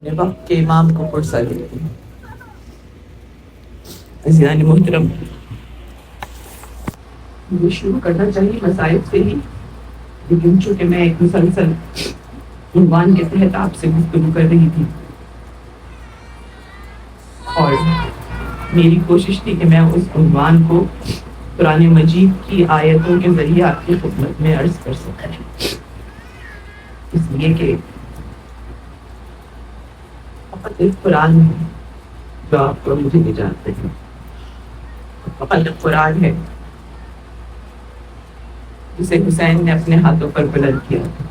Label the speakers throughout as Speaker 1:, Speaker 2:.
Speaker 1: میں وقت کے امام کو پرسہ دیتی ہوں. عزیزان محترم، مجھے شروع کرنا چاہیے مسائل سے ہی، لیکن چونکہ میں ایک مسلسل عنوان کے تحت آپ سے گفتگو کر رہی تھی اور میری کوشش تھی کہ میں اس عنوان کو قرآن مجید کی آیتوں کے ذریعے آپ کی خدمت میں عرض کر سکوں، اس لیے کہ فقط ایک قرآن ہے جو آپ کو مجھے نجات دے گا، فقط ایک قرآن ہے جسے حسین نے اپنے ہاتھوں پر بلند کیا تھا،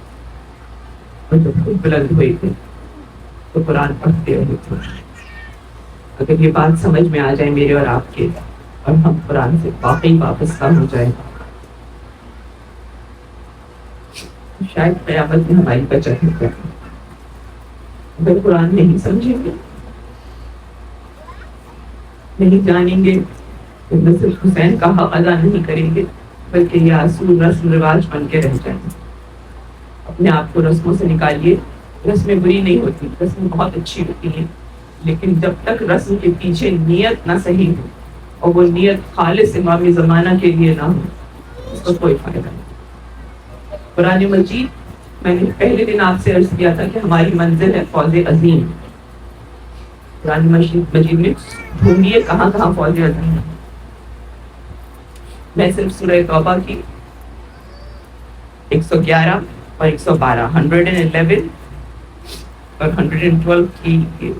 Speaker 1: اور جب خود بلند ہوئے تھے تو قرآن پڑھتے ہوئے تھے. اگر یہ بات سمجھ میں آ جائے میرے اور آپ کے، اور ہم قرآن سے واقعی وابستہ ہو جائیں، تو شاید قیامت میں ہماری بچت ہو جائے. اگر قرآن نہیں سمجھیں گے، نہیں جانیں گے، تو نہ صرف حسین کا حق ادا نہیں کریں گے، بلکہ یہ اصول رسم رواج بن کے رہ جائیں. اپنے آپ کو رسموں سے نکالیے. رسمیں بری نہیں ہوتی، رسمیں بہت اچھی ہوتی ہیں، لیکن جب تک رسم کے پیچھے نیت نہ صحیح ہو اور وہ نیت خالص امام زمانہ کے لیے نہ ہو، اس کا کوئی فائدہ نہیں. قرآن مجید، میں نے پہلے دن آپ سے عرض کیا تھا کہ ہماری منزل ہے فوز عظیم. قرآن مجید میں ڈھونڈیے کہاں کہاں فوز عظیم ہے. میں صرف سورہ توبہ کی 111 اور 112 111 اور 112 کی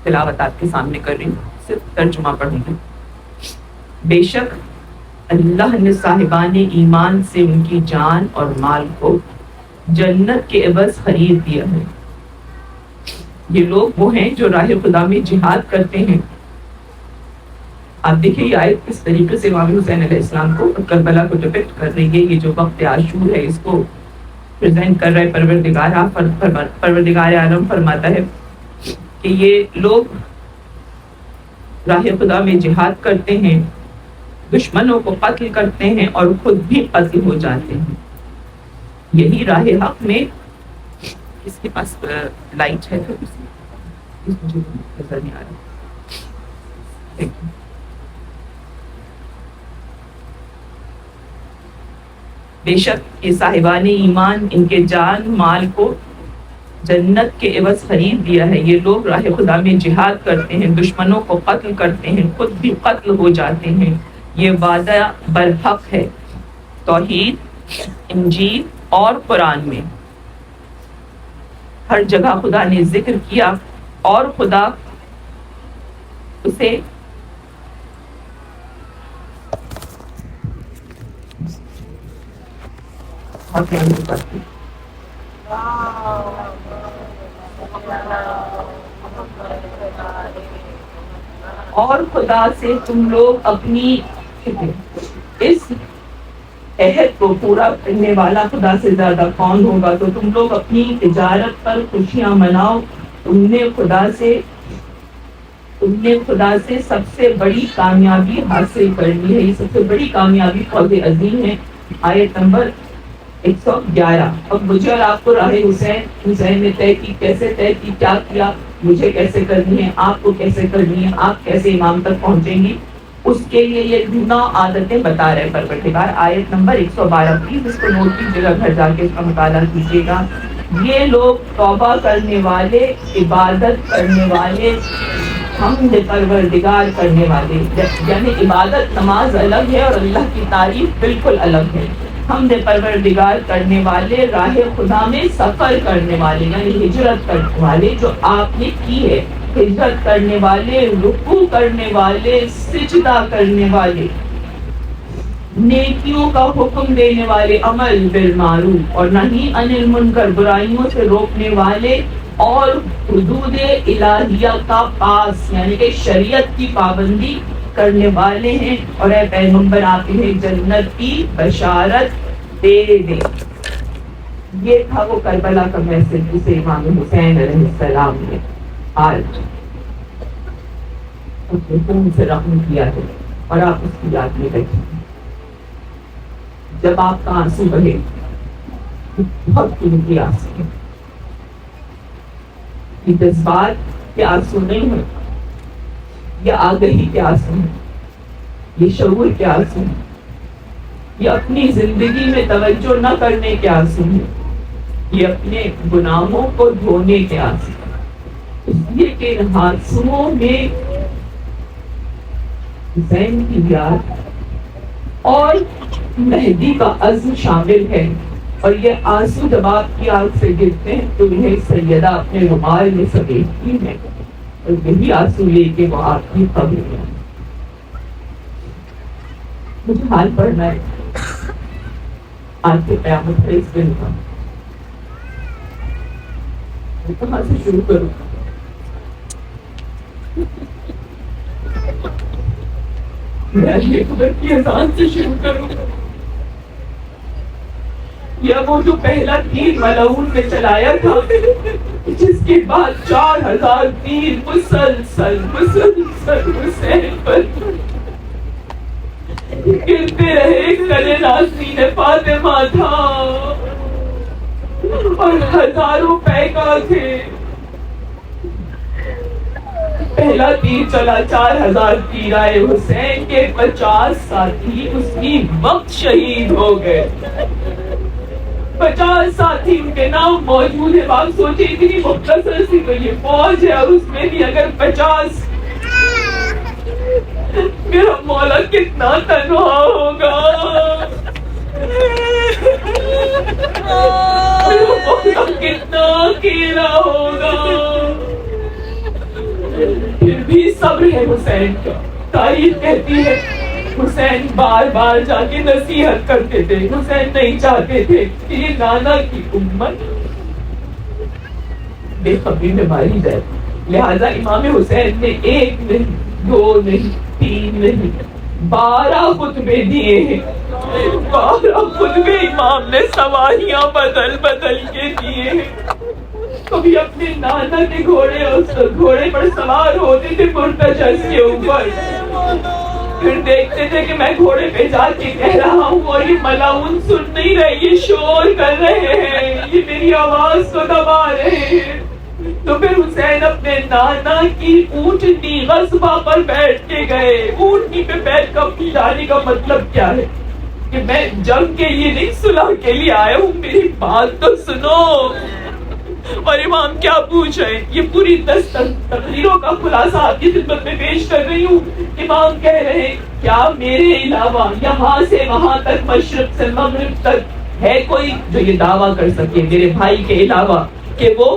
Speaker 1: تلاوت آپ کے سامنے کر رہی ہوں، صرف ترجمہ پڑھوں گی. بے شک اللہ نے صاحبان ایمان سے ان کی جان اور مال کو جنت کے عوض خرید دیا ہے. یہ لوگ وہ ہیں جو راہ خدا میں جہاد کرتے ہیں. آپ دیکھیں یہ آیت کس طریقے سے امام حسین علیہ السلام کو کربلا کو ڈپکٹ کر رہی ہے. یہ جو وقت عاشور ہے اس کو پریزنٹ کر رہے پروردگار عالم فرماتا ہے کہ یہ لوگ راہ خدا میں جہاد کرتے ہیں، دشمنوں کو قتل کرتے ہیں اور خود بھی قتل ہو جاتے ہیں. یہی راہ حق میں، اس کے پاس لائٹ ہے تو مجھے نظر نہیں آ رہا. بے شک یہ صاحبان ایمان ان کے جان مال کو جنت کے عوض خرید دیا ہے. یہ لوگ راہ خدا میں جہاد کرتے ہیں، دشمنوں کو قتل کرتے ہیں، خود بھی قتل ہو جاتے ہیں. یہ وعدہ برحق ہے. توحید، انجیل اور قرآن میں ہر جگہ خدا نے ذکر کیا اور خدا اسے اور خدا سے تم لوگ اپنی اس عہد کو پورا کرنے والا خدا سے زیادہ کون ہوگا. تو تم لوگ اپنی تجارت پر خوشیاں مناؤ. تم نے خدا سے سب سے بڑی کامیابی حاصل کر لی ہے. یہ سب سے بڑی کامیابی فوز عظیم ہے. آیت نمبر 111. اب مجھے اور آپ کو راہ حسین نے طے کی، کیسے طے کی، کیا کیا، مجھے کیسے کرنی ہے، آپ کو کیسے کرنی ہے، آپ کیسے امام تک پہنچیں گی، اس کے لیے یہ 9 عادتیں بتا رہے پروردگار. آیت نمبر 112 پلیز اس کو نوٹ کیجیے گا، گھر جا کے اس کا مطالعہ کیجیے گا. یہ لوگ توبہ کرنے والے، عبادت کرنے والے، حمد پروردگار کرنے والے، یعنی عبادت نماز الگ ہے اور اللہ کی تعریف بالکل الگ ہے. حمد پروردگار کرنے والے، راہ خدا میں سفر کرنے والے یعنی ہجرت کرنے والے جو آپ نے کی ہے، ہجرت کرنے والے، رکوع کرنے والے، سجدہ کرنے والے، نیکیوں کا حکم دینے والے، عمل بالمعروف اور نہی عن المنکر، برائیوں سے روکنے والے، اور حدود الہیہ کا پاس یعنی کہ شریعت کی پابندی کرنے والے ہیں. اور اے پیغمبر آپ انہیں جنت کی بشارت دے دیں. یہ تھا وہ کربلا کا میسج جسے امام حسین علیہ السلام نے آج اپنے خون سے رقم کیا ہے اور آپ اس کی یاد میں بیٹھے ہیں. جب آپ کا آنسو بہے، بہت قیمتی آنسو ہے، یہ جذبات کے آنسو نہیں ہے، یہ آگہی کے آنسو ہیں، یہ شعور کے آنسو ہیں، یہ اپنی زندگی میں توجہ نہ کرنے کے آنسو ہیں، یہ اپنے گناہوں کو دھونے کے آنسو ہیں۔ اس لیے کہ ان آنسوؤں میں حسین کی یاد اور مہدی کا عزم شامل ہے، اور یہ آنسو جب آپ کی آنکھ سے گرتے ہیں تو انہیں سیدہ اپنے رومال میں سمیٹتی ہے، اور یہی آنسو لے کے وہ آپ کی قبر میں۔ مجھے حال پڑھنا ہے آج کے قیامت ہے اس دن کا، میں کہاں سے شروع کروں؟ میں یہ خبر کی اذان سے شروع کروں یا وہ جو پہلا تیر ملعون میں چلایا تھا جس کے بعد 4000 تیر مسلسل حسین پر گرتے رہے۔ کلے نازنین فاطمہ تھا اور ہزاروں پیکا تھے۔ پہلا تیر چلا، 4000 تیر آئے، حسین کے 50 ساتھی اسی وقت شہید ہو گئے۔ 50 ساتھی ان کے نام موجود ہے۔ آپ سوچیں اتنی مختصر سی تو یہ فوج ہے، اور اس میں بھی اگر 50، میرا مولا کتنا تنہا ہوگا، میرا مولا کتنا اکیلا ہوگا۔ پھر بھی صبر ہے حسین کا۔ تاریخ کہتی ہے حسین بار بار جا کے نصیحت کرتے تھے، حسین نہیں چاہتے تھے کہ یہ نانا کی امت بے خبری میں ماری جائے، لہذا امام حسین نے 1 نہیں، 2 نہیں، 3 نہیں، 12 خطبے دیے ہیں۔ 12 خطبے امام نے سواریاں بدل بدل کے دیے ہیں۔ کبھی اپنے نانا کے گھوڑے پر سوار ہوتے تھے مرتجز کے اوپر، پھر دیکھتے تھے کہ میں گھوڑے پہ جا کے کہہ رہا ہوں اور یہ ملعون سن نہیں رہے، یہ شور کر رہے ہیں، یہ میری آواز کو دبا رہے ہیں۔ تو پھر حسین اپنے نانا کی اونٹنی غصبہ پر بیٹھ کے گئے۔ اونٹنی پہ بیٹھ کر جانے کا مطلب کیا ہے کہ میں جنگ کے لیے نہیں، صلح کے لیے آیا ہوں، میری بات تو سنو۔ اور امام کیا پوچھ رہے ہیں؟ یہ پوری 10 تقریروں کا خلاصہ آپ کی خدمت میں پیش کر رہی ہوں۔ امام کہہ رہے ہیں کیا میرے علاوہ یہاں سے وہاں تک، مشرق سے مغرب تک ہے کوئی جو یہ دعویٰ کر سکے میرے بھائی کے علاوہ کہ وہ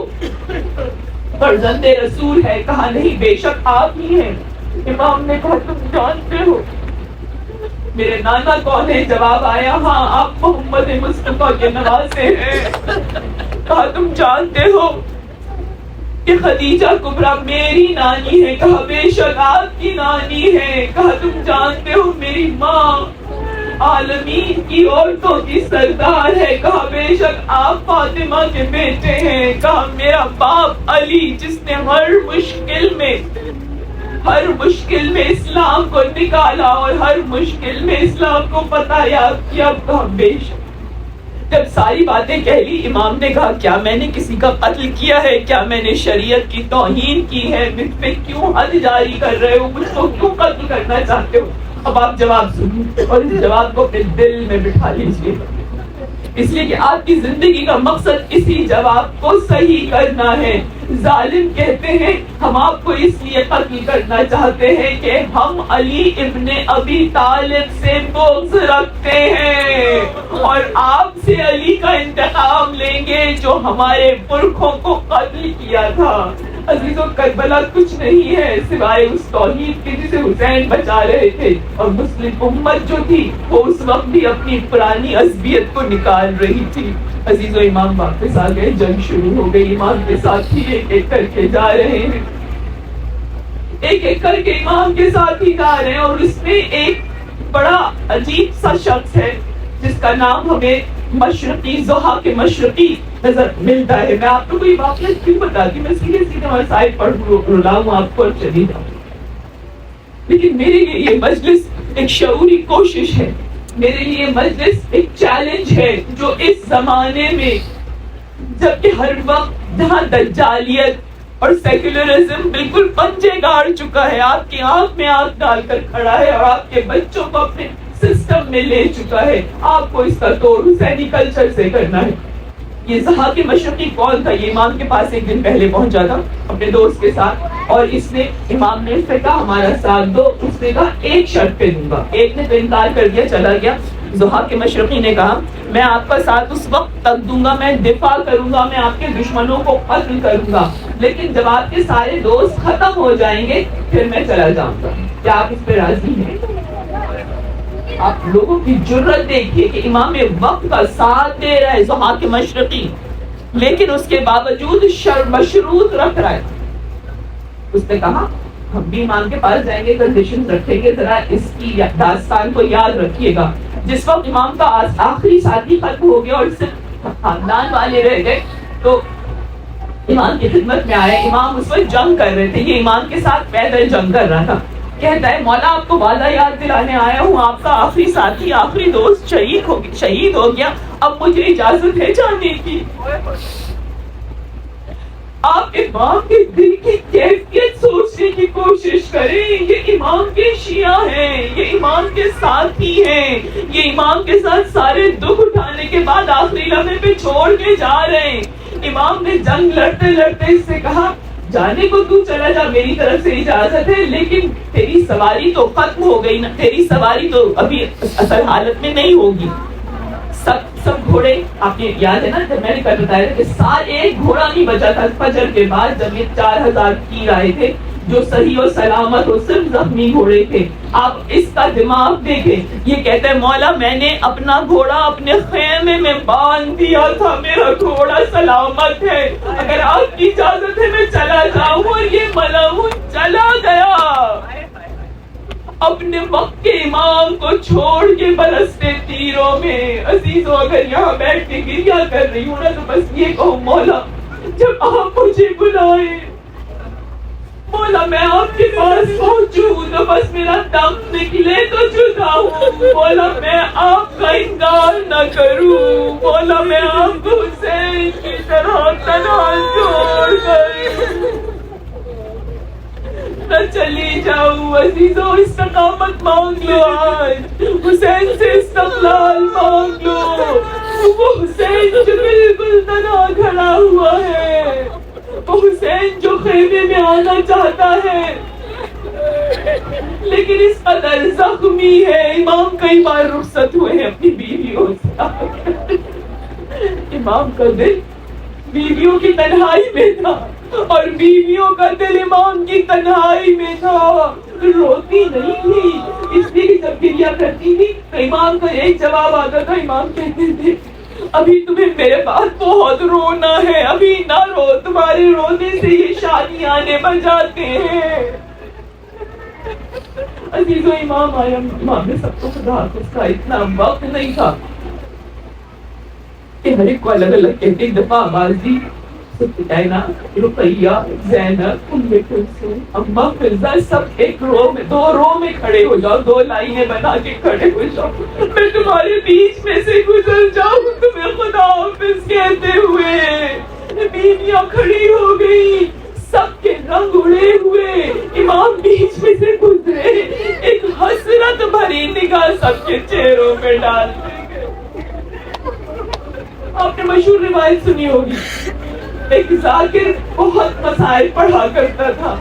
Speaker 1: فرزند رسول ہے؟ کہا نہیں، بے شک آپ ہی ہیں۔ امام نے کہا تم جانتے ہو میرے نانا کون ہے؟ جواب آیا ہاں، آپ محمد مصطفیٰ کے نواسے ہیں۔ کہا تم جانتے ہو کہ خدیجہ کبریٰ میری نانی ہے؟ کہا بے شک آپ کی نانی ہے۔ کہا تم جانتے ہو میری ماں عالمین کی عورتوں کی سردار ہے؟ کہا بے شک آپ فاطمہ کے بیٹے ہیں۔ کہا میرا باپ علی جس نے ہر مشکل میں اسلام کو نکالا اور ہر مشکل میں اسلام کو فتح یاب کیا۔ کہا بے شک۔ جب ساری باتیں کہہ لی، امام نے کہا کیا میں نے کسی کا قتل کیا ہے؟ کیا میں نے شریعت کی توہین کی ہے؟ مجھ پہ کیوں حد جاری کر رہے ہو؟ مجھ کو کیوں قتل کرنا چاہتے ہو؟ اب آپ جواب سنیے اور اس جواب کو اپنے دل میں بٹھا لیجیے، اس لیے کہ آپ کی زندگی کا مقصد اسی جواب کو صحیح کرنا ہے۔ ظالم کہتے ہیں ہم آپ کو اس لیے قتل کرنا چاہتے ہیں کہ ہم علی ابن ابی طالب سے بغض رکھتے ہیں اور آپ سے علی کا انتقام لیں گے جو ہمارے پرکھوں کو قتل کیا تھا۔ عزیزوں، کربلا کچھ نہیں ہے سوائے اس توحید کے جسے حسین بچا رہے تھے، اور مسلم امت جو تھی وہ اس وقت بھی اپنی پرانی عصبیت کو نکال رہی تھی۔ عزیزوں، امام واپس آ گئے، جنگ شروع ہو گئی، امام کے ساتھی ایک ایک کر کے جا رہے ہیں، ایک ایک کر کے امام کے ساتھی جا رہے ہیں، اور اس میں ایک بڑا عجیب سا شخص ہے جس کا نام ہمیں مشرقی، ضحیٰ کے مشرقی نظر ملتا ہے۔ میں آپ کو کوئی واقعہ کیوں بتاتی، میں سیدھے سیدھے مسائل پڑھ رلاؤں آپ کو اور چلی جاؤں، لیکن میرے لیے یہ مجلس ایک شعوری کوشش ہے، میرے لیے مجلس ایک چیلنج ہے جو اس زمانے میں، جبکہ ہر وقت جہاں دجالیت اور سیکولرزم بالکل پنجے گاڑ چکا ہے، آپ کی آنکھ میں آنکھ ڈال کر کھڑا ہے اور آپ کے بچوں کو اپنے سسٹم میں لے چکا ہے. آپ کو اس کا توڑ حسینی کلچر سے کرنا ہے. یہ ضحاک مشرقی کون تھا؟ یہ امام کے پاس ایک دن پہلے پہنچا تھا اپنے دوست کے ساتھ، اور اس نے امام نے اس سے کہا ہمارا ساتھ دو. اس نے کہا ایک شرط پہ دوں گا. ایک نے تو انکار کر دیا، چلا گیا. ضحاک مشرقی نے کہا میں آپ کا ساتھ اس وقت تک دوں گا، میں دفاع کروں گا، میں آپ کے دشمنوں کو قتل کروں گا، لیکن جب آپ کے سارے دوست ختم ہو جائیں گے پھر میں چلا جاؤں گا. کیا آپ اس پہ راضی ہیں؟ آپ لوگوں کی جرت دیکھیے کہ امام وقت کا ساتھ دے رہا ہے ضحاک مشرقی، لیکن اس کے باوجود مشروط رکھ رہا ہے. اس نے کہا ہم بھی امام کے پاس جائیں گے، کنڈیشن رکھیں گے، ذرا اس کی داستان کو یاد رکھیے گا. جس وقت امام کا آخری ساتھی ختم ہو گیا اور صرف خاندان والے رہ گئے تو امام کی خدمت میں آئے. امام اس وقت جنگ کر رہے تھے، یہ امام کے ساتھ پیدل جنگ کر رہا تھا. کہتا ہے مولا آپ کو وعدہ یاد دلانے آیا ہوں، آپ کا آخری ساتھی آخری دوست شہید ہو گیا، اب مجھے اجازت ہے جانے کی. آپ امام کے دل کی کیفیت سوچنے کی کوشش کریں. یہ امام کے شیعہ ہیں، یہ امام کے ساتھی ہیں، یہ امام کے ساتھ سارے دکھ اٹھانے کے بعد آخری لمحے پہ چھوڑ کے جا رہے ہیں. امام نے جنگ لڑتے لڑتے اس سے کہا جانے کو تو چلا جا، میری طرف سے اجازت ہے، لیکن تیری سواری تو ختم ہو گئی نا، تیری سواری تو ابھی اصل حالت میں نہیں ہوگی. سب گھوڑے آپ نے یاد ہے نا، جب میں نے کل بتایا تھا کہ سارے ایک گھوڑا نہیں بچا تھا فجر کے بعد جب یہ 4000 تیر آئے تھے جو صحیح و سلامت ہو، صرف زخمی گھوڑے تھے. آپ اس کا دماغ دیکھیں. یہ کہتا ہے مولا میں نے اپنا گھوڑا اپنے خیمے میں باندھ دیا تھا، میرا گھوڑا سلامت ہے، اگر آپ کی اجازت ہے میں چلا جاؤں. اور یہ ملعون چلا گیا اپنے وقت کے امام کو چھوڑ کے برستے تیروں میں. عزیزو اگر یہاں بیٹھ کے گریہ کر رہی ہوں نا تو بس یہ کہوں مولا جب آپ مجھے بلائیں، مولا میں آپ کے پاس پہنچوں تو بس میرا دم نکلے تو جدا ہوں. مولا میں آپ کا انکار نہ کروں، مولا میں آپ کو حسین کی طرح تنہا چھوڑ کر نہ چلی جاؤں. عزیزو استقامت مانگ لو، آج حسین سے استقلال مانگ لو. وہ حسین جو بالکل تنہا کھڑا ہوا ہے، وہ حسین جو خیمے میں آنا چاہتا ہے لیکن اس قدر زخمی ہے. امام کئی بار رخصت ہوئے ہیں اپنی بیویوں سے. امام کا دل بیویوں کی تنہائی میں تھا اور بیویوں کا دل امام کی تنہائی میں تھا. روتی نہیں تھی، اس لیے جب گریہ کرتی تھی تو امام کا ایک جواب آتا تھا. امام کہتے تھے ابھی تمہیں میرے پاس بہت رونا ہے، ابھی نہ رو، تمہارے رونے سے یہ شادی آنے بجاتے ہیں. عزیزو امام آیا، امام نے سب کو خدا اس کا اتنا وقت نہیں تھا کہ ہر ایک کو الگ الگ کہتے. ایک دفعہ آواز دی سکینہ، رقیہ، زینب، ام کلثوم، اماں فضہ، سب ایک رو میں، 2 رو میں کھڑے ہو جاؤ، 2 لائنیں بنا کے کھڑے ہو جاؤ، میں تمہارے بیچ میں سے گزر جاؤں تمہیں خدا حافظ کہتے ہوئے. بیویاں کھڑی ہو گئی، سب کے رنگ اڑے ہوئے، امام بیچ میں سے گزرے، ایک حسرت بھری نگاہ سب کے چہروں میں ڈالتے گئے. آپ نے مشہور روایت سنی ہوگی، ایک ذاکر بہت مسائل پڑھا کرتا تھا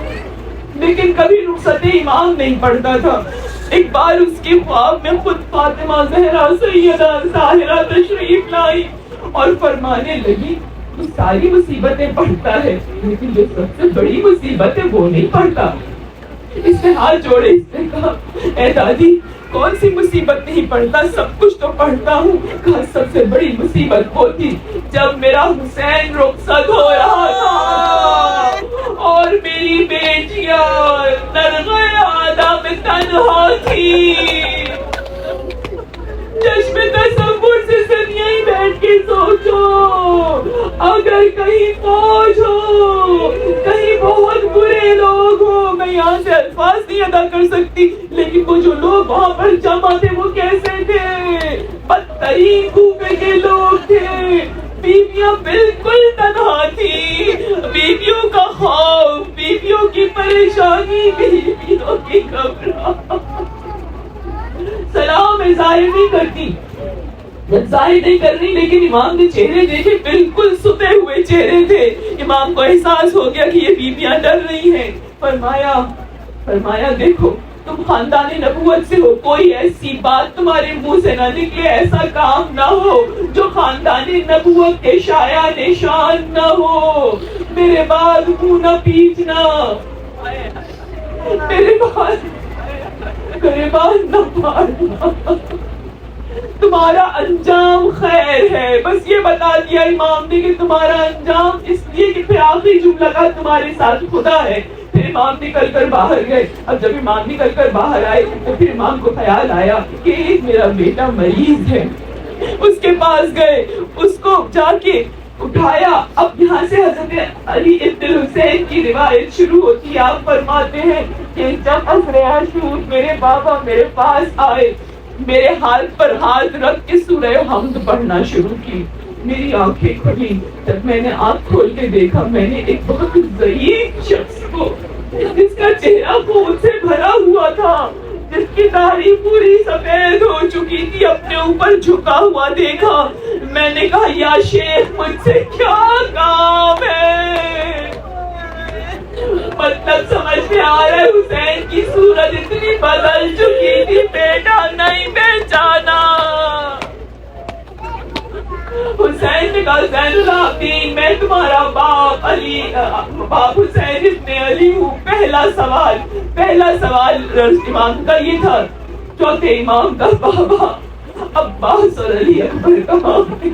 Speaker 1: لیکن کبھی رخصت امام نہیں پڑھتا تھا. ایک بار اس کے خواب میں خود فاطمہ زہرا سیدہ طاہرہ تشریف لائی اور فرمانے لگی تو ساری مصیبتیں پڑھتا ہے لیکن جو سب سے بڑی مصیبت ہے وہ نہیں پڑھتا. اس نے ہاتھ جوڑے، اس نے کہا اے دادی کون سی مصیبت نہیں پڑھتا، سب کچھ تو پڑھتا ہوں. کہا سب سے بڑی مصیبت وہ تھی جب میرا حسین رخصت ہو رہا تھا اور میری بیٹیاں درگاہ آدھا میں تنہا تھی. چشم تصور سے سب یہی بیٹھ کے سوچو، اگر کہیں فوج ہو، کہیں بہت برے لوگ ہو، میں یہاں سے الفاظ نہیں ادا کر سکتی لیکن وہ جو لوگ وہاں پر جمع تھے وہ کیسے تھے؟ بدترین کوفے کے لوگ تھے. بیویاں بالکل تنہا تھی، بیویوں کا خواب پریشانی بیویوں کی گھبراہٹ. سلام میں ظاہر نہیں کرتی، ظاہر نہیں کرنی، لیکن امام نے چہرے دیکھے بالکل ستے ہوئے چہرے تھے. امام کو احساس ہو گیا کہ یہ بیویاں ڈر رہی ہیں. فرمایا دیکھو تم خاندان نبوت سے ہو، کوئی ایسی بات تمہارے منہ سے نہ نکلے، ایسا کام نہ ہو جو خاندان نبوت کے شایع نشان نہ ہو. میرے بعد منہ نہ پیچنا، میرے بعد نہ مارنا، تمہارا انجام خیر ہے. بس یہ بتا دیا امام نے کہ تمہارا انجام اس لیے کہ پھر آخری جملہ کا تمہارے ساتھ خدا ہے. پھر امام نکل کر باہر گئے. اب جب امام نکل کر باہر آئے تو پھر امام کو خیال آیا کہ ایک میرا بیٹا مریض ہے. اس کے پاس گئے، اس کو جا کے اٹھایا. اب یہاں سے حضرت علی ابن حسین کی روایت شروع ہوتی ہے. آپ فرماتے ہیں کہ جب عصر عاشور میرے بابا میرے پاس آئے، میرے ہاتھ پر ہاتھ رکھ کے سورہ حمد پڑھنا شروع کی. میری آنکھیں کھلی. جب میں نے آنکھ کھول کے دیکھا، میں نے ایک بہت ضعیف شخص کو، جس کا چہرہ خون سے بھرا ہوا تھا، جس کی داڑھی پوری سفید ہو چکی تھی، اپنے اوپر جھکا ہوا دیکھا. میں نے کہا یا شیخ مجھ سے کیا کام ہے؟ مطلب سمجھ میں آ رہا ہے. حسین کی صورت اتنی بدل چکی تھی، بیٹا نہیں پہچانا. حسین نے کہا زین العابدین میں تمہارا باپ علی، باپ حسین ابن علی ہوں. پہلا سوال امام کا یہ تھا. چوتھے امام کا بابا عباس اور علی اکبر کہاں ہیں؟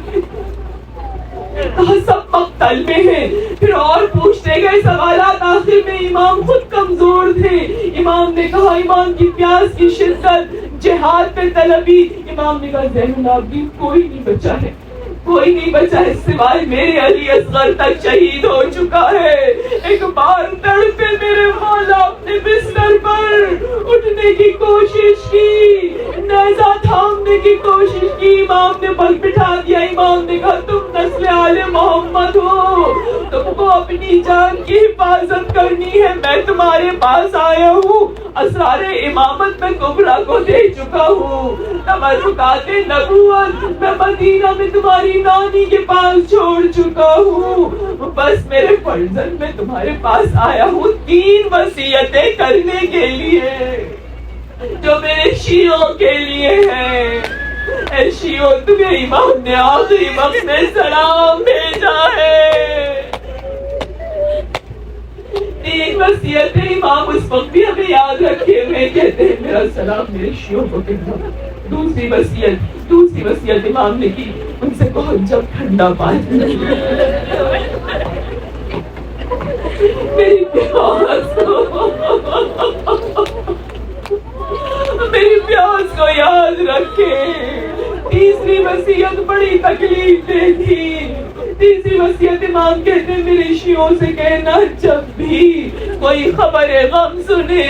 Speaker 1: سب مقتل میں ہیں. پھر اور پوچھتے گئے سوالات. آخر میں امام خود کمزور تھے. امام نے کہا، امام کی پیاس کی شدت، جہاد پہ طلبی. امام نے کہا زین العابدین کوئی نہیں بچا ہے، کوئی نہیں بچا ہے سوائے میرے علی اصغر تک شہید ہو چکا ہے. ایک بار تڑپے میرے مولا اپنے بستر پر اٹھنے کی کوشش کی، نیزہ تھامنے کی کوشش کی. امام نے پل بٹھا دیا. امام نے کہا تم نسل آل محمد ہو، تم کو اپنی جان کی حفاظت کرنی ہے. میں تمہارے پاس آیا ہوں، اسرار امامت میں کبریٰ کو دے چکا ہوں. تبرکات نبوت میں مدینہ میں تمہاری نانی کے پاس چھوڑ چکا ہوں. بس میرے فرزند میں تمہارے پاس آیا ہوں 3 وصیتیں کرنے کے لیے جو میرے شیعوں کے لیے ہیں. اے شیعوں، تمہیں امام نے آخری وقت میں سلام بھیجا ہے. 3 وصیتیں امام اس وقت بھی ہمیں یاد رکھے ہوئے کہتے ہیں میرا سلام میرے شیعوں کو کہنا. دوسری وصیت امام نے کی، ان سے بہت جب ٹھنڈا پانی میری پیاس کو یاد رکھے. تیسری وصیت بڑی تکلیف دہ تھی. تیسری وصیت امام کہتے ہیں میرے شیعوں سے کہنا جب بھی کوئی خبر غم سنے،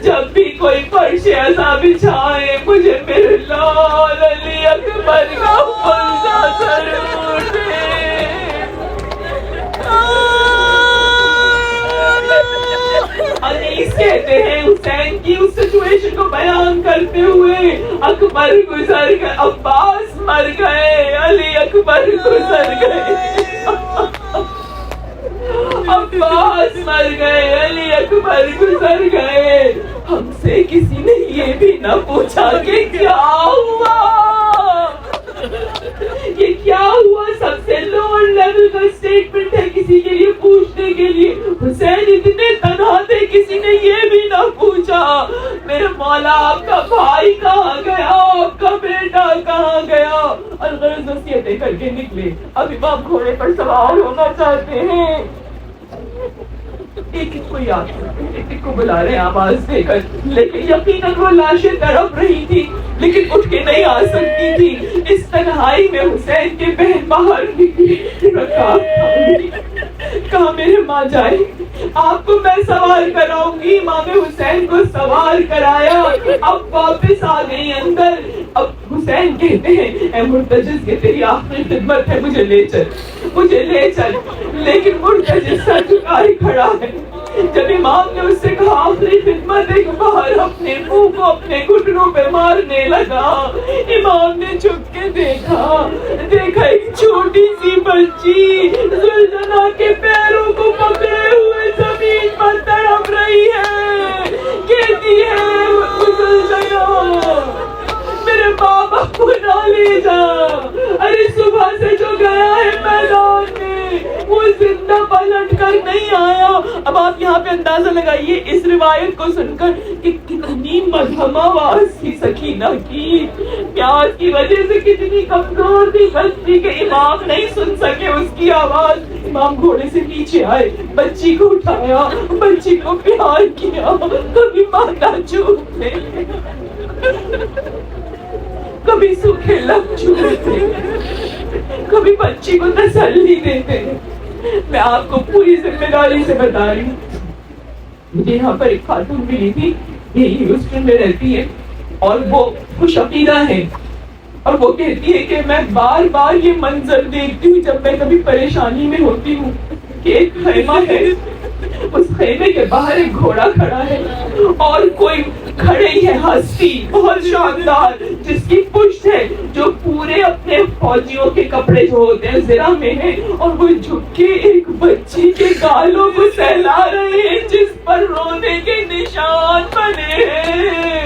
Speaker 1: جب بھی کوئی فرش عزا بچھائے، مجھے میرے لال علی اکبر کا فلزہ ضرور دے. انیس کہتے ہیں حسین کی اس سچویشن کو بیان کرتے ہوئے، اکبر گزر گئے، عباس مر گئے، علی اکبر گزر گئے. عباس مر گئے، علی اکبر گزر گئے. ہم سے کسی نے یہ بھی نہ پوچھا کہ کیا ہوا، یہ کیا ہوا. سب سے لوور لیول کا اسٹیٹمنٹ ہے کسی کے لیے پوچھنے کے لیے. حسین اتنے تنہا تھے، کسی نے یہ بھی نہ پوچھا میرے مولا آپ کا بھائی کہاں گیا، آپ کا بیٹا کہاں گیا. الغرض وصیتیں کر کے نکلے. اب امام گھوڑے پر سوار ہونا چاہتے ہیں. ایک کو یاد ایک کو بلا رہے آواز دے کر، لیکن یقیناً وہ لاشیں تڑپ رہی تھی لیکن اٹھ کے نہیں آ سکتی تھی. اس تنہائی میں حسین کے بہن باہر نکلی. کہا میرے ماں جائے، آپ کو میں سوار کراؤں گی. امام حسین کو سوار کرایا. اب واپس آ گئی اندر. اب حسین کہتے ہیں اے مرتجز یہ تیری آخری خدمت ہے، مجھے لے چل. لیکن مرتجز سر جھکائے کھڑا ہے. جب امام نے اس سے کہا آخری خدمت ایک بار اپنے منہ کو اپنے گھٹنوں پہ مارنے لگا، امام نے چھپ کے دیکھا ایک چھوٹی سی بچی زلزلہ کے پیروں کو پکڑے ہوئے زمین پر تڑپ رہی ہے، کہتی ہے زلزلہ میرے بابا کو نہ لے جا، ارے صبح سے جو گیا ہے میدان میں وہ زندہ پلٹ کر نہیں آیا۔ اب آپ یہاں پہ اندازہ لگائیے اس روایت کو سن کر کہ کتنی مرحم آواز تھی سکینہ کی، پیار کی وجہ سے کتنی کمزور تھی بچی کہ امام نہیں سن سکے اس کی آواز۔ امام گھوڑے سے نیچے آئے، بچی کو اٹھایا، بچی کو پیار کیا، کبھی ماتا چومتے کبھی سوکھے لب چومتے، کبھی بچی کو تسلی دیتے۔ میں آپ کو پوری ذمہ داری سے بتا رہی ہوں، مجھے یہاں پر ایک خاتون ملی تھی، یہی ہیوسٹن میں رہتی ہے اور وہ خوش عقیدہ ہے، اور وہ کہتی ہے کہ میں بار بار یہ منظر دیکھتی ہوں جب میں کبھی پریشانی میں ہوتی ہوں کہ ایک خیمہ ہے، اس خیمے کے باہر ایک گھوڑا کھڑا ہے اور کوئی کھڑی ہے ہستی بہت شاندار جس کی پشت ہے جو پورے اپنے فوجیوں کے کپڑے جو ہوتے ہیں زرہ میں ہے، اور وہ جھک کے ایک بچی کے گالوں کو سہلا رہے ہیں جس پر رونے کے نشان بنے ہیں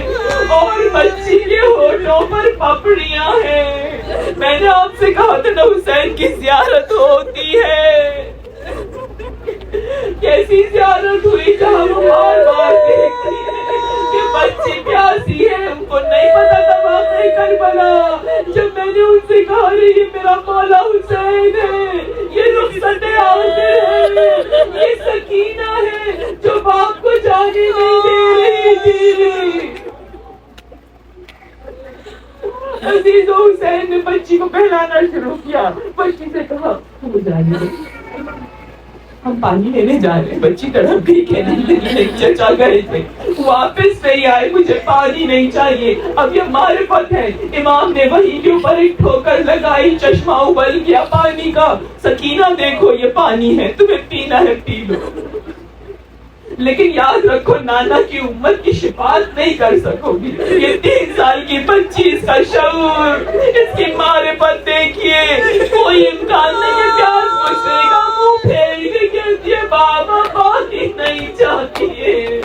Speaker 1: اور بچی کے ہونٹوں پر پپڑیاں ہیں۔ میں نے آپ سے کہا تھا نا حسین کی زیارت ہوتی ہے، کیسی زیارت ہوئی جہاں وہ بار بار دیکھتی ہے کہ بچی پیاسی ہے۔ ان کو نہیں پتا تھا واقعی کربلا، جب میں نے ان سے کہا یہ میرا مولا حسین ہے، یہ رخصت آخر ہے، یہ سکینہ ہے جو باپ کو جانے نہیں دے رہی تھی۔ عزیز و حسین نے بچی کو پہلانا شروع کیا، بچی سے کہا ہم پانی لینے جا رہے ہیں۔ بچی تڑپ گئی، کہنے لگی چچا گئے تھے واپس نہیں آئے، مجھے پانی نہیں چاہیے، اب یہ معرفت ہے۔ امام نے وہی کے اوپر ایک ٹھوکر لگائی، چشمہ ابل گیا پانی کا۔ سکینہ دیکھو یہ پانی ہے، تمہیں پینا ہے پی لو، لیکن یاد رکھو نانا کی امت کی شفاعت نہیں کر سکو گی۔ یہ 3 سال کی بچی، اس کا شعور، اس کی معرفت دیکھیے، کوئی امکان نہیں ہے پیاس پوچھنے کا، منہ پھیر کے کہتی ہے بابا پانی نہیں چاہتی ہے،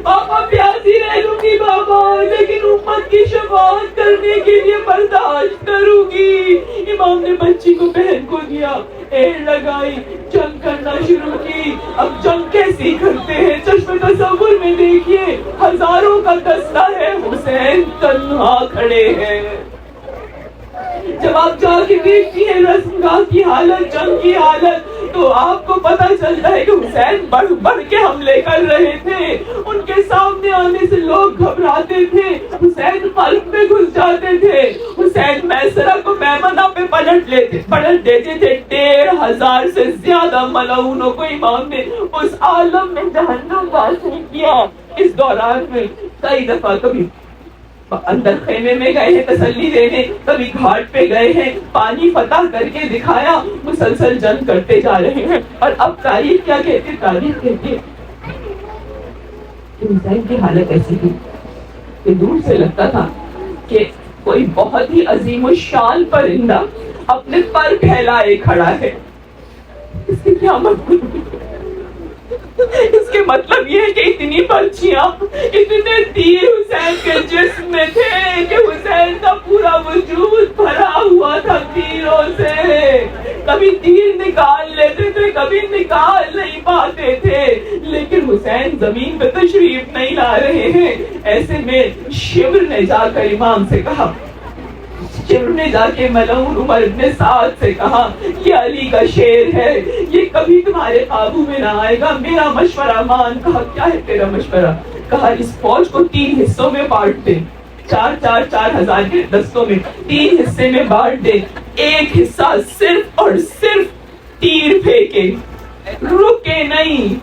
Speaker 1: پاپا پیاسی رہ لوں گی بابا، لیکن امت کی شفاعت کرنے کے لیے برداشت کروں گی۔ امام نے بچی کو بہن کو دیا، ایڑ لگائی، جنگ کرنا شروع کی۔ اب جنگ کیسی کرتے ہیں چشم تصور میں دیکھیے، ہزاروں کا دستہ ہے، حسین تنہا کھڑے ہیں۔ جب آپ جا کے دیکھتی ہیں رسم گاہ کی حالت، جنگ کی حالت، تو آپ کو پتا چلتا ہے کہ حسین بڑھ بڑھ کے حملے کر رہے تھے، ان کے سامنے آنے سے لوگ گھبراتے تھے، حسین قلب میں گھس جاتے تھے، حسین میسرہ کو میمنہ پہ پلٹ دیتے تھے۔ 1500 سے زیادہ ملعونوں کو امام نے اس عالم میں جہنم داخل کیا۔ اس دوران میں کئی دفعہ کبھی اندر خیمے میں گئے ہیں تسلی دینے، کبھی گھاٹ پہ گئے ہیں، پانی فتح کر کے دکھایا، مسلسل جنگ کرتے جا رہے ہیں۔ اور اب تاریخ کیا کہتی؟ تاریخ کہتی کہ حسین کی حالت ایسی تھی کہ دور سے لگتا تھا کہ کوئی بہت ہی عظیم الشان پرندہ اپنے پر پھیلائے کھڑا ہے۔ اس کی کیا مطلب؟ اس کے مطلب یہ ہے کہ اتنی پرچیاں، اتنے تیر حسین کے جسم میں تھے کہ حسین کا پورا وجود بھرا ہوا تھا تیروں سے۔ کبھی تیر نکال لیتے تھے، کبھی نکال نہیں پاتے تھے، لیکن حسین زمین پہ تشریف نہیں لا رہے ہیں۔ ایسے میں شبر نے جا کر امام سے کہا، شبر نے جا کے ملعون عمر ابن سعد سے کہا، یہ علی کا شیر ہے، یہ کبھی تمہارے قابو میں نہ آئے گا، میرا مشورہ مان۔ کہا کیا ہے تیرا مشورہ؟ کہا اس فوج کو 3 حصوں میں بانٹ دے، 4,000 کے دستوں میں 3 حصے میں بانٹ دے، ایک حصہ صرف اور صرف تیر پھینکے، رکے نہیں۔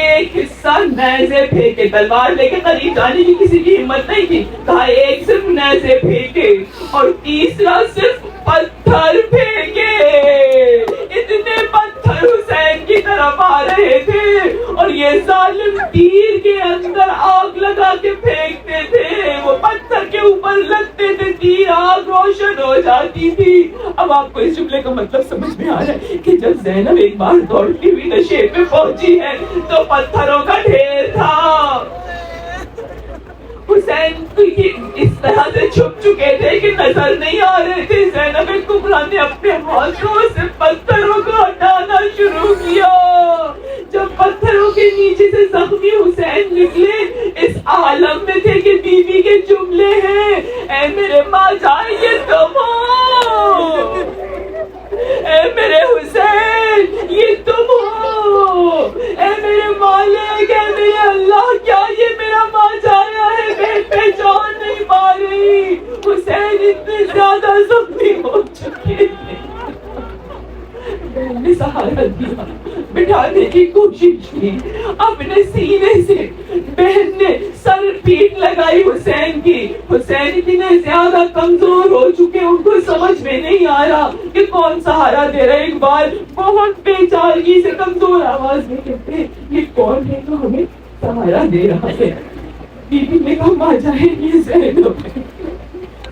Speaker 1: ایک حصہ نیزے پھینکے، تلوار لے کے قریب جانے کی کسی کی ہمت نہیں تھی، کہا ایک صرف نیزے پھینکے اور تیسرا صرف پتھر پھینکے۔ اتنے پتھر حسین کی طرف آ رہے تھے اور یہ ظالم تیر کے اندر آگ لگا کے پھینکتے تھے، وہ پتھر کے اوپر لگتے تھے، تیر آگ روشن ہو جاتی تھی۔ اب آپ کو اس جملے کا مطلب سمجھ میں آ رہا ہے کہ جب زینب ایک بار دوڑتی ہوئی نشے پہ پہنچی ہے تو پتھروں کا ڈھیر تھا۔ حسین اس طرح سے چھپ چکے تھے کہ نظر نہیں آ رہے تھے۔ زینب کبریٰ نے اپنے ہاتھوں سے پتھروں کو ہٹانا شروع کیا۔ جب پتھروں کے نیچے سے زخمی حسین نکلے، اس عالم میں تھے کہ بی بی کے جملے ہیں، اے میرے ماں جائے یہ تم ہو، اے میرے حسین یہ تم ہو، اے میرے مالک، اے میرے اللہ، کیا یہ میرا ماں جایا ہے؟ میں پہچان نہیں پا رہی۔ حسین اتنے زیادہ زخمی ہو چکے تھے، بہن نے سہارا دیا، بٹھانے کی کوشش کی، اپنے سینے سے بہن نے سر پیٹ لگائی حسین کی۔ حسین اتنے زیادہ کمزور ہو چکے، ان کو سمجھ میں نہیں آ رہا کہ کون سہارا دے رہا ہے۔ ایک بار بہت بے چارگی سے کمزور آواز میں کہتے ہیں یہ کون ہے جو ہمیں سہارا دے رہا ہے؟ بی بی نے کہا ماں جائے یہ زینب ہے۔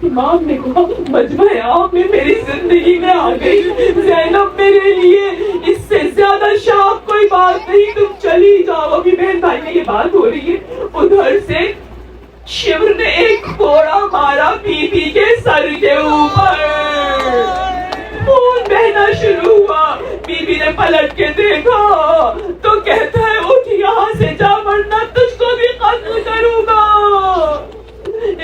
Speaker 1: امام نے کہا مجمع عام میں میری زندگی میں آ گئی زینب، میرے لیے اس سے زیادہ شاپ کوئی بات نہیں، تم چلی جاؤ۔ ابھی بہن بھائی میں یہ بات ہو رہی ہے، ادھر سے شیور نے ایک کوڑا مارا بی بی کے سر کے اوپر، خون بہنا شروع ہوا۔ بی بی نے پلٹ کے دیکھا تو کہتا ہے اٹھ یہاں سے جا ورنہ تجھ کو بھی قتل کروں گا۔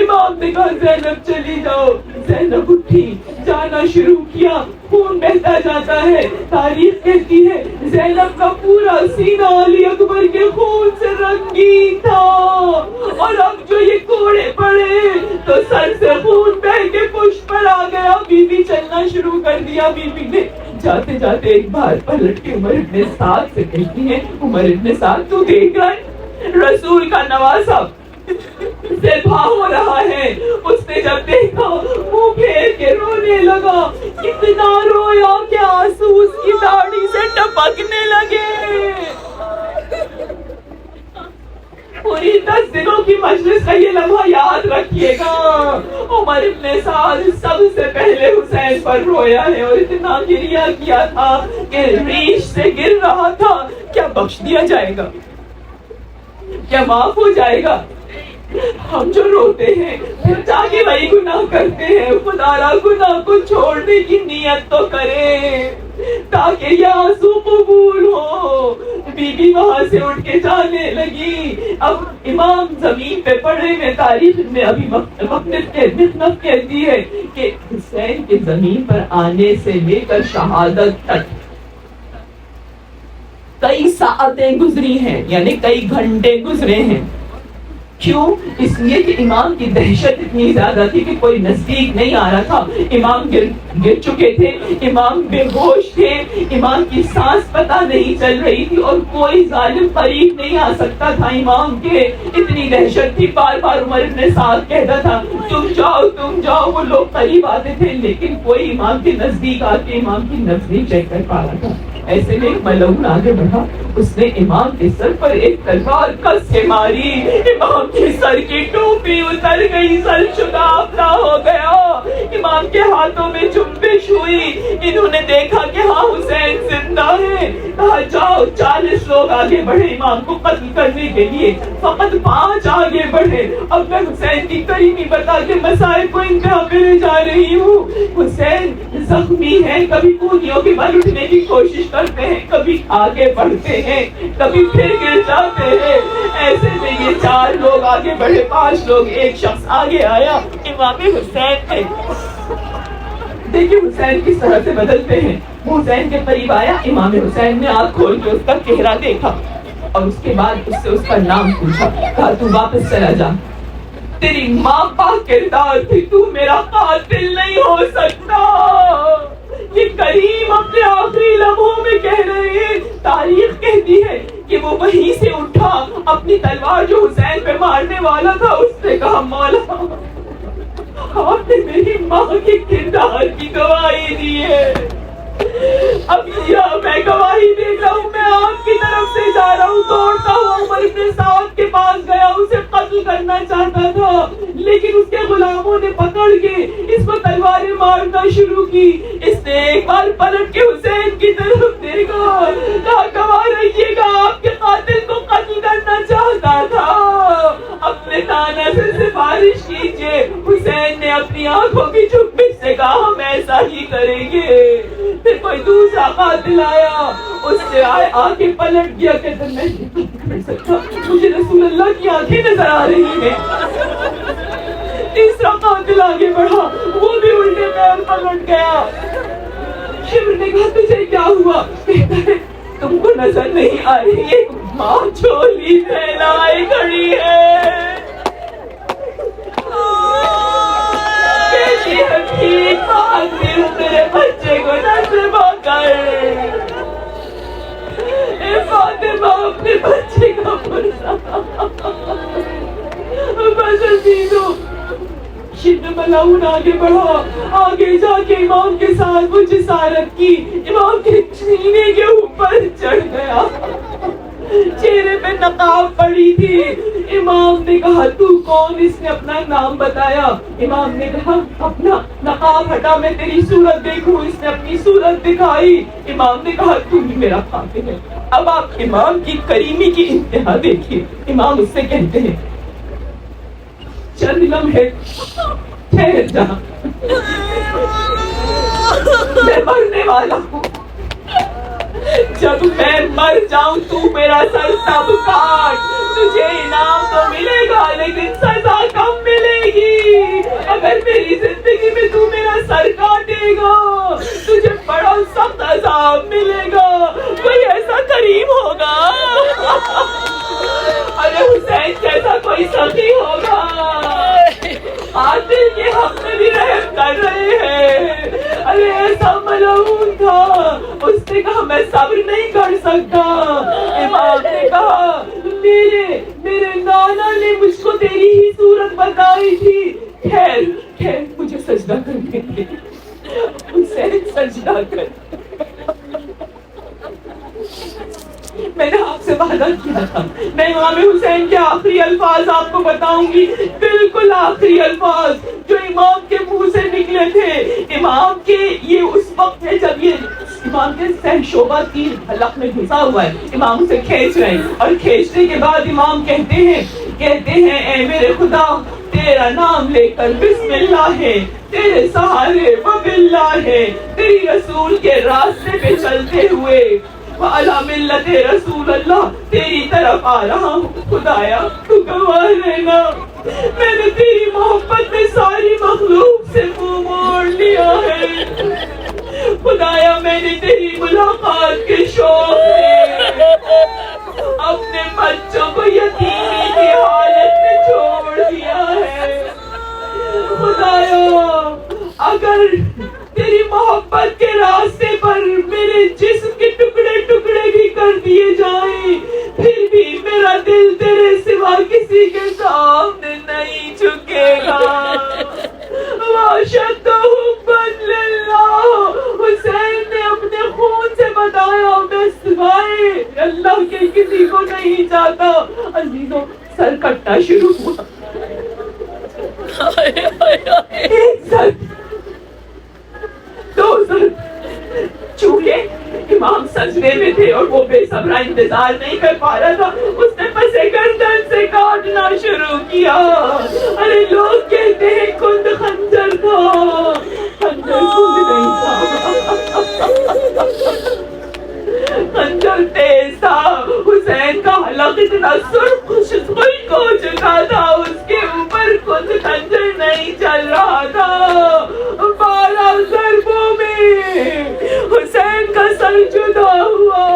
Speaker 1: امام نے کہا زینب چلی جاؤ۔ زینب اٹھی، جانا شروع کیا، خون بہتا جاتا ہے۔ تاریخ کہتی ہے زینب کا پورا سینہ علی اکبر کے خون سے رنگین تھا، اور اب جو یہ کوڑے پڑے تو سر سے خون بہ کے پشت پر آ گیا۔ بی بی چلنا شروع کر دیا۔ بی بی نے جاتے جاتے ایک بار پلٹ کے عمر ابن سعد سے کہتی ہے عمر ابن سعد تو دیکھ رہا ہے رسول کا نواسا ذبح ہو رہا ہے۔ اس نے جب دیکھا منہ پھیر کے رونے لگا، اتنا رویا کہ آنسو اس کی داڑھی سے ٹپکنے لگے۔ پوری 10 دنوں کی مجلس کا یہ لمحہ یاد رکھیے گا، عمر ابن سعد سب سے پہلے حسین پر رویا ہے اور اتنا گریہ کیا تھا کہ ریش سے گر رہا تھا۔ کیا بخش دیا جائے گا؟ کیا معاف ہو جائے گا؟ ہم جو روتے ہیں پھر جا کے وہی گناہ کرتے ہیں۔ خدا را گناہ کو چھوڑنے کی نیت تو کرے تاکہ یہ آنسو قبول ہو۔ بی بی وہاں سے اٹھ کے جانے لگی۔ اب امام زمین پہ پڑے ہوئے، تاریخ میں ابھی مخنف کہتی ہے کہ حسین کے زمین پر آنے سے لے کر شہادت تک کئی ساعتیں گزری ہیں، یعنی کئی گھنٹے گزرے ہیں۔ کیوں؟ اس لیے کہ امام کی دہشت اتنی زیادہ تھی کہ کوئی نزدیک نہیں آ رہا تھا۔ امام گر چکے تھے، امام بے ہوش تھے، امام کی سانس پتہ نہیں چل رہی تھی اور کوئی ظالم قریب نہیں آ سکتا تھا امام کے، اتنی دہشت تھی۔ بار بار عمر ابن سعد کہتا تھا تم جاؤ تم جاؤ، وہ لوگ قریب آتے تھے لیکن کوئی امام کے نزدیک آ کے امام کی نبض نہیں چیک کر پا رہا تھا۔ ایسے میں ایک ملعون آگے بڑھا، اس نے امام کے سر پر ایک تلوار کس کے ماری، امام کے سر کی ٹوپی اتر گئی، سر شگافتہ ہو گیا۔ امام کے ہاتھوں میں جنبش ہوئی، انہوں نے دیکھا کہ ہاں حسین زندہ ہے، کہا جاؤ 40 لوگ آگے بڑھے امام کو قتل کرنے کے لیے، فقط 5 آگے بڑھے۔ اب میں حسین کی کریمی بتا کے مسائل کو انتہا پہ لے جا رہی ہوں۔ حسین زخمی ہے، کبھی کوڑیوں کے بل اٹھنے کی کوشش کرتے ہیں، کبھی آگے بڑھتے ہیں، کبھی پھر گر جاتے ہیں۔ ایسے میں یہ 4 لوگ آگے بڑھے، 5 لوگ، ایک شخص آگے آیا، امام حسین ہے۔ دیکھیں حسین کس طرح سے بدلتے ہیں۔ وہ حسین کے قریب آیا، امام حسین نے آنکھ کھول کے اس کا چہرہ دیکھا اور اس کے بعد اس سے اس کا نام پوچھا، کہا تو واپس چلا جا، تیری ماں کا کردار تھی، تو میرا قاتل نہیں ہو سکتا۔ یہ کریم اپنے آخری لمحوں میں کہہ رہے ہیں، تاریخ کہتی ہے کہ وہ وہیں سے اٹھا، اپنی تلوار جو حسین پہ مارنے والا تھا اس نے کہا مولا آپ نے میری ماں کے کردار کی گواہی دی ہے، اب میں گواہی دیتا ہوں، میں آپ کی طرف سے جا رہا ہوں، دوڑتا ہوں عمر بن سعد کے پاس گیا، اسے قتل کرنا چاہتا تھا لیکن اس کے غلاموں نے پکڑ کے اس کو تلواریں مارنا شروع کی، اس نے ایک بار پلٹ کے حسین کی طرف دیکھا، کہا گواہ رہیے گا آپ کے قاتل کو قتل کرنا چاہتا تھا، اپنے نانا سے سفارش کیجئے۔ حسین نے اپنی آنکھوں کی چپک سے کہا ہم ایسا ہی کریں گے۔ پھر کوئی دوسرا قاتل آیا، اس سے آگے پلٹ گیا، کہتا میں نہیں کر سکتا، مجھے رسول اللہ کی آنکھیں نظر آ رہی ہیں۔ تیسرا قاتل آگے بڑھا، وہ بھی الٹے پیر پلٹ گیا۔ شمر نے کہا تجھے کیا ہوا؟ کہتا ہے تم کو نظر نہیں آ رہی ایک ماں چولی پھیلائے کھڑی ہے، کہتی ہے ٹھیک مانگتی ہوں میرے بچے کو نصیب کر۔ اے فاطمہ اپنے بچے کا پرسا بس عزیزو، شبن ملعون آگے بڑھا، آگے جا کے امام کے ساتھ وہ جسارت کی، امام کے سینے کے اوپر چڑھ گیا، چہرے پہ نقاب پڑی تھی۔ امام نے کہا تو کون؟ اس نے اپنا نام بتایا، امام نے کہا اپنا نقاب ہٹا میں تیری صورت دیکھوں، اس نے اپنی صورت دکھائی، امام نے کہا تو ہی میرا قاتل ہے۔ اب آپ امام کی کریمی کی انتہا دیکھیے، امام اس سے کہتے ہیں چند لمحے ٹھہر جا، میں مرنے والا ہوں، جب میں مر جاؤں تو میرا سر تب کاٹ، تجھے انعام تو ملے گا لیکن سزا کم ملے گی، اگر میری زندگی میں تو میرا سر کاٹے گا تجھے بڑا سخت عذاب ملے گا، کوئی ایسا کریم ہوگا؟ ارے حسین جیسا کوئی سخی ہوگا، قاتل کے حق میں بھی رحم کر رہے ہیں۔ ارے ایسا ملعون تھا، اس نے کہا میں صبر نہیں کر سکتا، امام نے کہا میرے نانا نے مجھ کو تیری ہی صورت بتائی تھی، خیر مجھے سجدہ کرنے دے، حسین سجدہ کر۔ میں نے آپ سے وعدہ کیا تھا میں امام حسین کے آخری الفاظ آپ کو بتاؤں گی، بالکل آخری الفاظ جو امام کے منہ سے نکلے تھے۔ امام کے یہ اس وقت ہے جب یہ امام کے سہ شعبہ تیر حلق میں گھسا ہوا ہے، امام اسے کھینچ رہے ہیں، اور کھینچنے کے بعد امام کہتے ہیں اے میرے خدا تیرا نام لے کر بسم اللہ ہے، تیرے سہارے وباللہ ہے، تیری رسول کے راستے پہ چلتے ہوئے وعلی ملت رسول اللہ تیری طرف آ رہا ہوں، خدایا تو گواہ رہنا، میں نے تیری محبت میں ساری مخلوق سے منہ موڑ لیا ہے، خدایا میں نے تیری ملاقات کے شوق میں اپنے بچوں کو یتیمی کی حالت میں چھوڑ دیا ہے، خدایا اگر تیری محبت کے راستے پر میرے جسم کے ٹکڑے ٹکڑے بھی کر دیے جائیں پھر بھی میرا دل تیرے سوا کسی کے سامنے نہیں جھکے گا۔ واشد حبا للہ، حسین نے اپنے خون سے بتایا میں سوائے اللہ کے کسی کو نہیں چاہتا۔ عزیزوں سر کٹنا شروع ہوا، ایک سر دو سر، چونکہ امام سجدے میں تھے اور وہ بے صبرا انتظار نہیں کر پا رہا تھا، اس نے پسے گردن سے کاٹنا شروع کیا۔ ارے لوگ کہتے ہیں کند خنجر تھا، خنجر کند نہیں تھا، خنجر تیز تھا، حسین کا حلق اتنا سرخ خشک ہو چکا تھا، اس کے اوپر کند خنجر نہیں چل رہا تھا۔ 12 ضربوں میں حسین کا سر جدا ہوا۔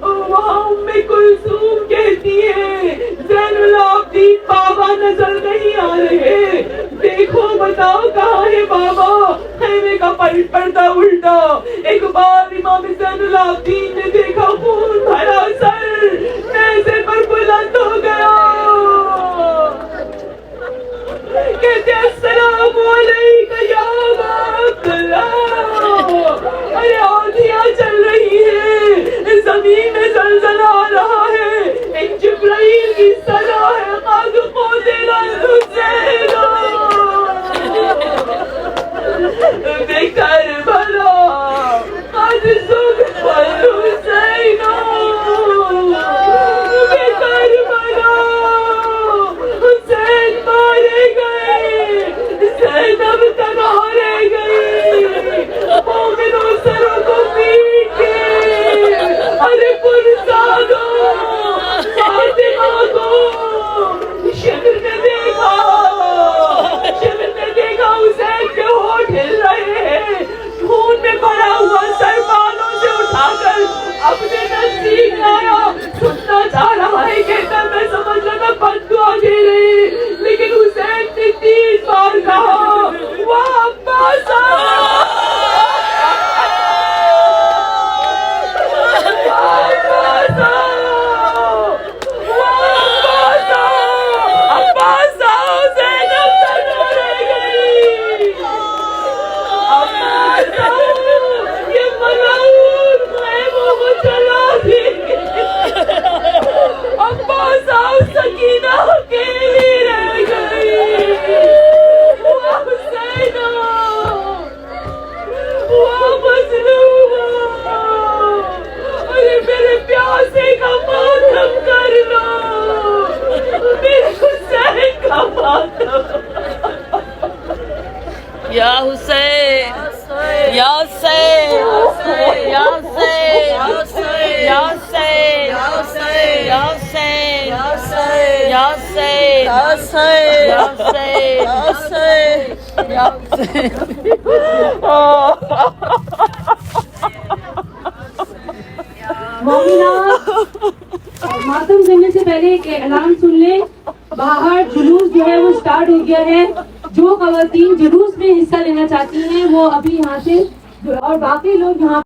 Speaker 1: وہاں ام کلثوم کہتی ہے زین العابدین بابا نظر نہیں آ رہے، دیکھو بتاؤ کہاں ہے بابا؟ خیمے کا پردہ الٹا، ایک بار امام زین العابدین نے دیکھا خون بھرا سر،
Speaker 2: یا حسین یا حسین یا حسین یا حسین یا حسین یا حسین یا حسین یا حسین.
Speaker 3: ماتم کرنے سے پہلے ایک اعلان سن لیں. باہر جلوس جو ہے وہ سٹارٹ ہو گیا ہے. جو خواتین جلوس میں حصہ لینا چاہتی ہیں وہ ابھی یہاں سے، اور باقی لوگ یہاں